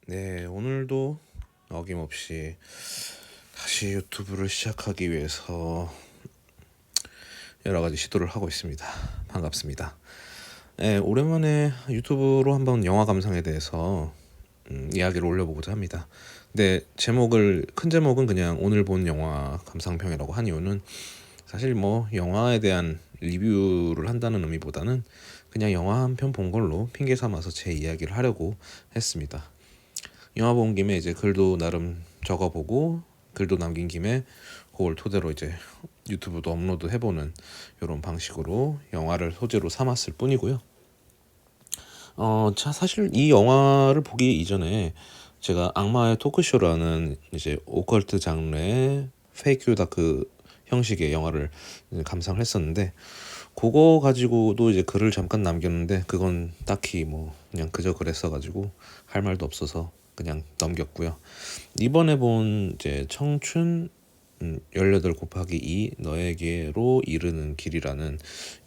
네, 오늘도 어김없이 다시 유튜브를 시작하기 위해서 여러 가지 시도를 하고 있습니다. 반갑습니다. 네, 오랜만에 유튜브로 한번 영화 감상에 대해서 이야기를 올려보고자 합니다. 근데 큰 제목은 그냥 오늘 본 영화 감상평이라고 한 이유는 사실 뭐 영화에 대한 리뷰를 한다는 의미보다는 그냥 영화 한 편 본 걸로 핑계 삼아서 제 이야기를 하려고 했습니다. 영화 본 김에 이제 글도 나름 적어보고 글도 남긴 김에 그걸 토대로 이제 유튜브도 업로드 해보는 이런 방식으로 영화를 소재로 삼았을 뿐이고요. 사실 이 영화를 보기 이전에 제가 악마의 토크쇼라는 이제 오컬트 장르의 페이크 다크 형식의 영화를 감상을 했었는데, 그거 가지고도 이제 글을 잠깐 남겼는데 그건 딱히 뭐 그냥 그저 그랬어가지고 할 말도 없어서 그냥 넘겼고요. 이번에 본 이제 청춘 18 곱하기 2 너에게로 이르는 길이라는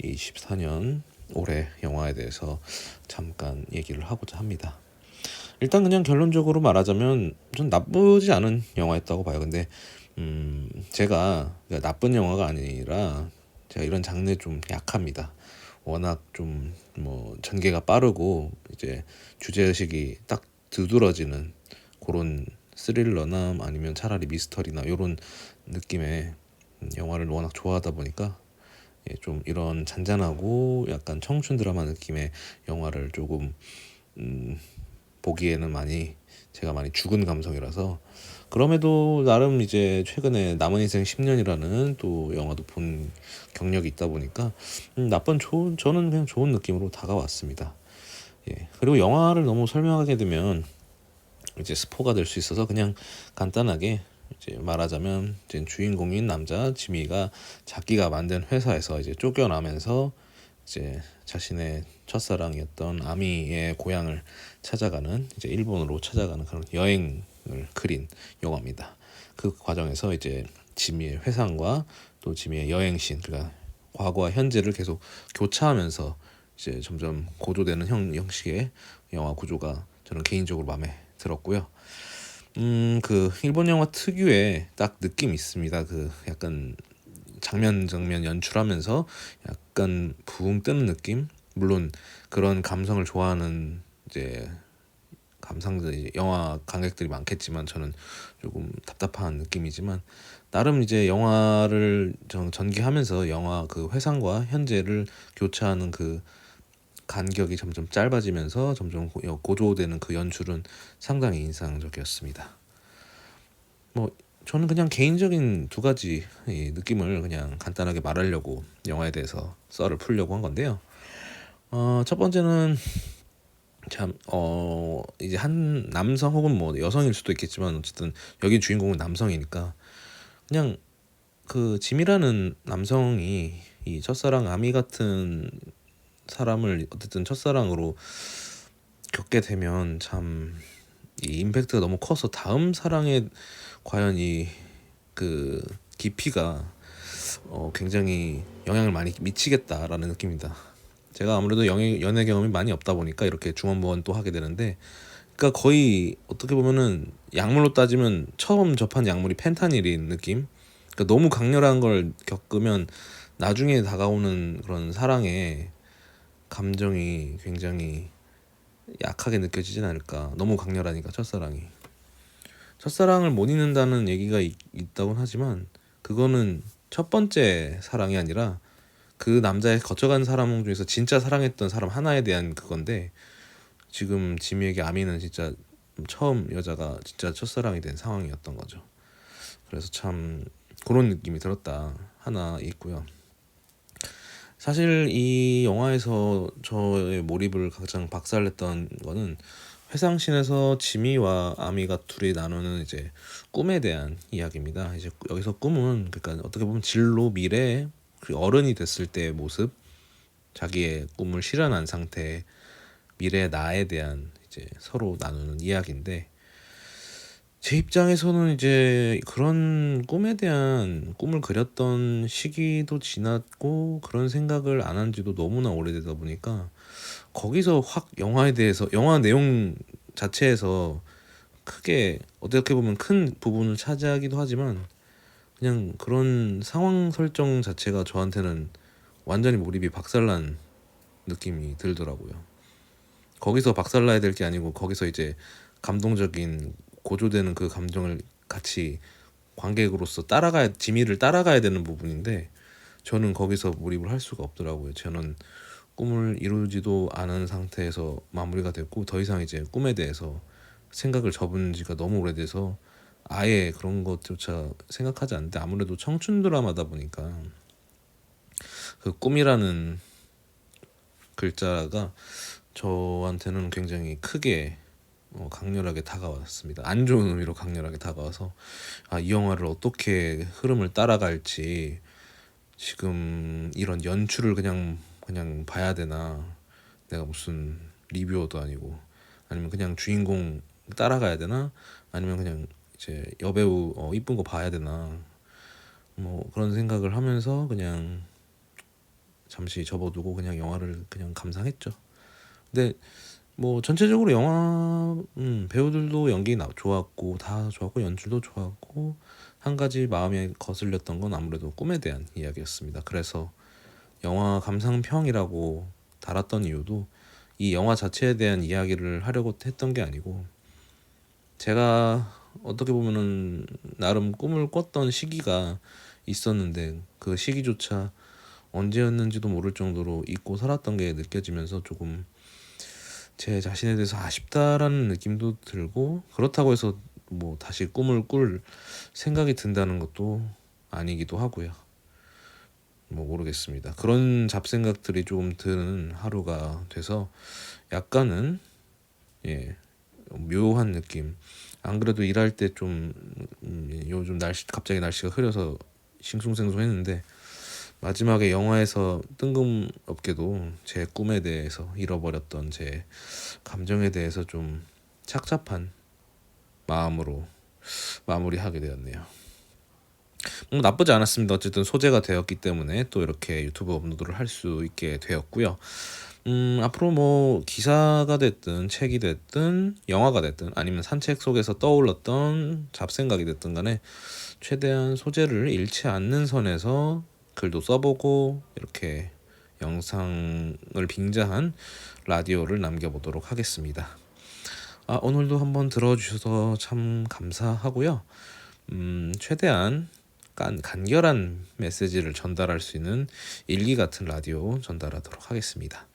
이 14년 올해 영화에 대해서 잠깐 얘기를 하고자 합니다. 일단 그냥 결론적으로 말하자면 좀 나쁘지 않은 영화였다고 봐요. 근데 제가 나쁜 영화가 아니라 제가 이런 장르에 좀 약합니다. 워낙 좀 뭐 전개가 빠르고 이제 주제의식이 딱 두드러지는 그런 스릴러나 아니면 차라리 미스터리나 이런 느낌의 영화를 워낙 좋아하다 보니까 좀 이런 잔잔하고 약간 청춘 드라마 느낌의 영화를 조금 보기에는 제가 많이 죽은 감성이라서, 그럼에도 나름 이제 최근에 남은 인생 10년이라는 또 영화도 본 경력이 있다 보니까 저는 그냥 좋은 느낌으로 다가왔습니다. 그리고 영화를 너무 설명하게 되면 이제 스포가 될 수 있어서 그냥 간단하게 이제 말하자면, 이제 주인공인 남자 지미가 자기가 만든 회사에서 이제 쫓겨나면서 이제 자신의 첫사랑이었던 아미의 고향을 찾아가는, 이제 일본으로 찾아가는 그런 여행을 그린 영화입니다. 그 과정에서 이제 지미의 회상과 또 지미의 여행신, 그러니까 과거와 현재를 계속 교차하면서 이제 점점 고조되는 형식의 영화 구조가 저는 개인적으로 마음에 들었고요. 그 일본 영화 특유의 딱 느낌이 있습니다. 그 약간 장면 연출하면서 약간 붕 뜨는 느낌. 물론 그런 감성을 좋아하는 이제 감상들 영화 관객들이 많겠지만 저는 조금 답답한 느낌이지만, 나름 이제 영화를 전개하면서 영화 그 회상과 현재를 교차하는 그 간격이 점점 짧아지면서 점점 고조되는 그 연출은 상당히 인상적이었습니다. 뭐 저는 그냥 개인적인 두 가지 느낌을 그냥 간단하게 말하려고 영화에 대해서 썰을 풀려고 한 건데요. 첫 번째는 이제 한 남성 혹은 뭐 여성일 수도 있겠지만 어쨌든 여기 주인공은 남성이니까 그냥 그 짐이라는 남성이 이 첫사랑 아미 같은 사람을 어쨌든 첫사랑으로 겪게 되면 참 이 임팩트가 너무 커서 다음 사랑에 과연 이 그 깊이가 굉장히 영향을 많이 미치겠다라는 느낌입니다. 제가 아무래도 연애 경험이 많이 없다 보니까 이렇게 중원부원 또 하게 되는데, 그러니까 거의 어떻게 보면은 약물로 따지면 처음 접한 약물이 펜타닐인 느낌. 그러니까 너무 강렬한 걸 겪으면 나중에 다가오는 그런 사랑의 감정이 굉장히 약하게 느껴지진 않을까. 너무 강렬하니까 첫사랑을 못 잊는다는 얘기가 있다곤 하지만 그거는 첫 번째 사랑이 아니라 그 남자의 거쳐간 사람 중에서 진짜 사랑했던 사람 하나에 대한 그건데, 지금 지미에게 아미는 진짜 처음 여자가 진짜 첫사랑이 된 상황이었던 거죠. 그래서 참 그런 느낌이 들었다 하나 있고요. 사실 이 영화에서 저의 몰입을 가장 박살냈던 거는 회상신에서 지미와 아미가 둘이 나누는 이제 꿈에 대한 이야기입니다. 이제 여기서 꿈은 그러니까 어떻게 보면 진로 미래 그 어른이 됐을 때의 모습, 자기의 꿈을 실현한 상태의 미래 나에 대한 이제 서로 나누는 이야기인데, 제 입장에서는 이제 그런 꿈에 대한 꿈을 그렸던 시기도 지났고 그런 생각을 안 한 지도 너무나 오래되다 보니까 거기서 확 영화에 대해서 영화 내용 자체에서 크게 어떻게 보면 큰 부분을 차지하기도 하지만 그냥 그런 상황 설정 자체가 저한테는 완전히 몰입이 박살난 느낌이 들더라고요. 거기서 박살나야 될 게 아니고 거기서 이제 감동적인 고조되는 그 감정을 같이 관객으로서 따라가야 지미를 따라가야 되는 부분인데 저는 거기서 몰입을 할 수가 없더라고요. 저는 꿈을 이루지도 않은 상태에서 마무리가 됐고 더 이상 이제 꿈에 대해서 생각을 접은 지가 너무 오래돼서 아예 그런 것조차 생각하지 않는데 아무래도 청춘 드라마다 보니까 그 꿈이라는 글자가 저한테는 굉장히 크게 강렬하게 다가왔습니다. 안 좋은 의미로 강렬하게 다가와서 이 영화를 어떻게 흐름을 따라갈지 지금 이런 연출을 그냥 봐야 되나 내가 무슨 리뷰어도 아니고 아니면 그냥 주인공 따라가야 되나 아니면 그냥 이제 여배우 이쁜 거 봐야 되나 뭐 그런 생각을 하면서 그냥 잠시 접어두고 그냥 영화를 그냥 감상했죠. 근데 뭐 전체적으로 영화 배우들도 연기 좋았고 다 좋았고 연출도 좋았고 한 가지 마음에 거슬렸던 건 아무래도 꿈에 대한 이야기였습니다. 그래서 영화 감상평이라고 달았던 이유도 이 영화 자체에 대한 이야기를 하려고 했던 게 아니고 제가 어떻게 보면은 나름 꿈을 꿨던 시기가 있었는데 그 시기조차 언제였는지도 모를 정도로 잊고 살았던 게 느껴지면서 조금 제 자신에 대해서 아쉽다라는 느낌도 들고 그렇다고 해서 뭐 다시 꿈을 꿀 생각이 든다는 것도 아니기도 하고요. 뭐 모르겠습니다. 그런 잡생각들이 조금 드는 하루가 돼서 약간은 묘한 느낌. 안 그래도 일할 때 좀 요즘 갑자기 날씨가 흐려서 싱숭생숭했는데 마지막에 영화에서 뜬금없게도 제 꿈에 대해서 잃어버렸던 제 감정에 대해서 좀 착잡한 마음으로 마무리하게 되었네요. 나쁘지 않았습니다. 어쨌든 소재가 되었기 때문에 또 이렇게 유튜브 업로드를 할 수 있게 되었고요. 앞으로 뭐 기사가 됐든 책이 됐든 영화가 됐든 아니면 산책 속에서 떠올랐던 잡생각이 됐든 간에 최대한 소재를 잃지 않는 선에서 글도 써보고 이렇게 영상을 빙자한 라디오를 남겨보도록 하겠습니다. 오늘도 한번 들어주셔서 참 감사하고요. 최대한 간결한 메시지를 전달할 수 있는 일기 같은 라디오 전달하도록 하겠습니다.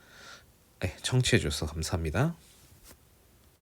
청취해 주셔서 감사합니다.